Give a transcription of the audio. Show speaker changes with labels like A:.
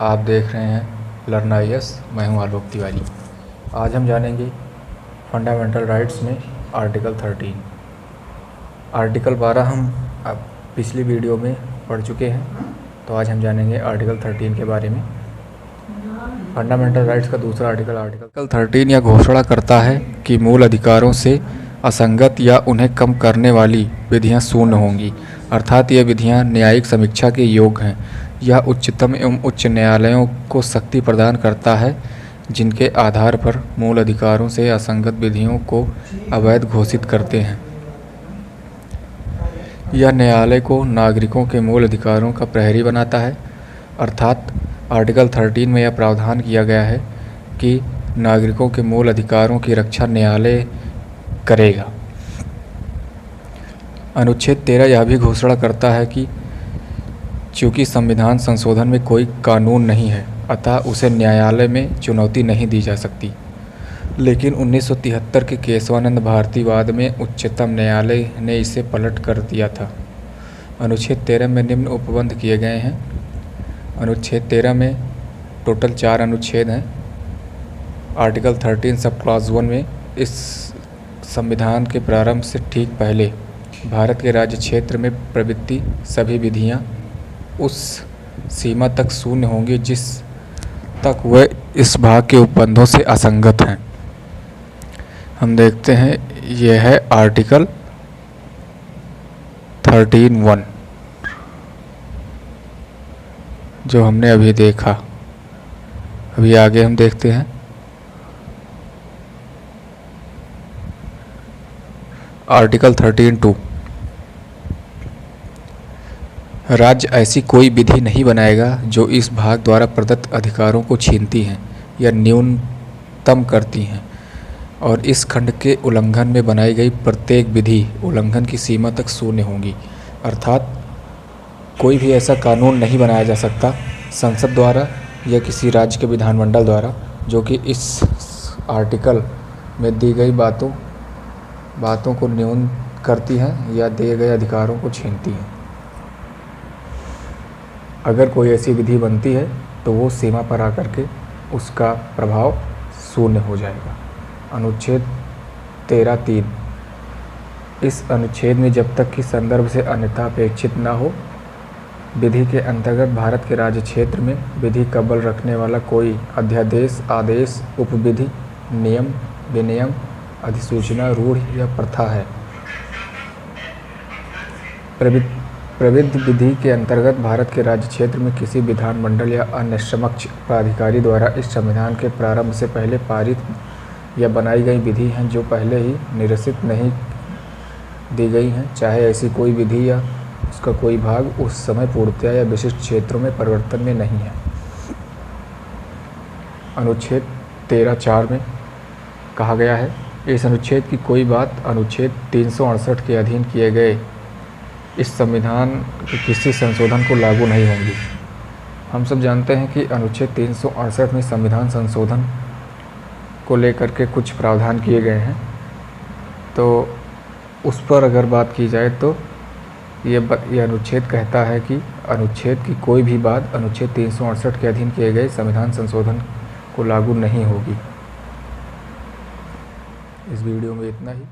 A: आप देख रहे हैं लर्न IAS। मैं हूं आलोक तिवारी। आज हम जानेंगे फंडामेंटल राइट्स में आर्टिकल 13। आर्टिकल 12 हम अब पिछली वीडियो में पढ़ चुके हैं, तो आज हम जानेंगे आर्टिकल 13 के बारे में। फंडामेंटल राइट्स का दूसरा आर्टिकल 13 यह घोषणा करता है कि मूल अधिकारों से असंगत या उन्हें कम करने वाली विधियां शून्य होंगी, अर्थात ये विधियां न्यायिक समीक्षा के योग्य हैं। यह उच्चतम एवं उच्च न्यायालयों को शक्ति प्रदान करता है जिनके आधार पर मूल अधिकारों से असंगत विधियों को अवैध घोषित करते हैं। यह न्यायालय को नागरिकों के मूल अधिकारों का प्रहरी बनाता है, अर्थात आर्टिकल 13 में यह प्रावधान किया गया है कि नागरिकों के मूल अधिकारों की रक्षा न्यायालय करेगा। अनुच्छेद 13 यह भी घोषणा करता है कि चूँकि संविधान संशोधन में कोई कानून नहीं है, अतः उसे न्यायालय में चुनौती नहीं दी जा सकती। लेकिन 1973 के केशवानंद भारतीवाद में उच्चतम न्यायालय ने इसे पलट कर दिया था। अनुच्छेद 13 में निम्न उपबंध किए गए हैं। अनुच्छेद 13 में टोटल 4 अनुच्छेद हैं। आर्टिकल 13 सब क्लॉज 1 में इस संविधान के प्रारंभ से ठीक पहले भारत के राज्य क्षेत्र में प्रवृत्ति सभी विधियां उस सीमा तक शून्य होंगी जिस तक वह इस भाग के उपबंधों से असंगत हैं। हम देखते हैं, यह है आर्टिकल 13(1) जो हमने अभी देखा। अभी आगे हम देखते हैं आर्टिकल 13(2)। राज्य ऐसी कोई विधि नहीं बनाएगा जो इस भाग द्वारा प्रदत्त अधिकारों को छीनती हैं या न्यूनतम करती हैं, और इस खंड के उल्लंघन में बनाई गई प्रत्येक विधि उल्लंघन की सीमा तक शून्य होंगी। अर्थात कोई भी ऐसा कानून नहीं बनाया जा सकता संसद द्वारा या किसी राज्य के विधानमंडल द्वारा जो कि इस आर्टिकल में दी गई बातों को न्यून करती हैं या दिए गए अधिकारों को छीनती हैं। अगर कोई ऐसी विधि बनती है तो वो सीमा पर आकर के उसका प्रभाव शून्य हो जाएगा। अनुच्छेद 13(3)। इस अनुच्छेद में जब तक कि संदर्भ से अन्यथा अपेक्षित न हो, विधि के अंतर्गत भारत के राज्य क्षेत्र में विधि कबल रखने वाला कोई अध्यादेश, आदेश, उपविधि, नियम, विनियम, अधिसूचना, रूढ़ या प्रथा है। प्रविध विधि के अंतर्गत भारत के राज्य क्षेत्र में किसी विधानमंडल या अन्य समक्ष प्राधिकारी द्वारा इस संविधान के प्रारंभ से पहले पारित या बनाई गई विधि हैं जो पहले ही निरसित नहीं दी गई हैं, चाहे ऐसी कोई विधि या उसका कोई भाग उस समय पूर्णतया या विशिष्ट क्षेत्रों में परिवर्तन में नहीं है। अनुच्छेद 13(4) में कहा गया है, इस अनुच्छेद की कोई बात अनुच्छेद 368 के अधीन किए गए इस संविधान के किसी संशोधन को लागू नहीं होंगी। हम सब जानते हैं कि अनुच्छेद 368 में संविधान संशोधन को लेकर के कुछ प्रावधान किए गए हैं, तो उस पर अगर बात की जाए तो ये अनुच्छेद कहता है कि अनुच्छेद की कोई भी बात अनुच्छेद 368 के अधीन किए गए संविधान संशोधन को लागू नहीं होगी। इस वीडियो में इतना ही।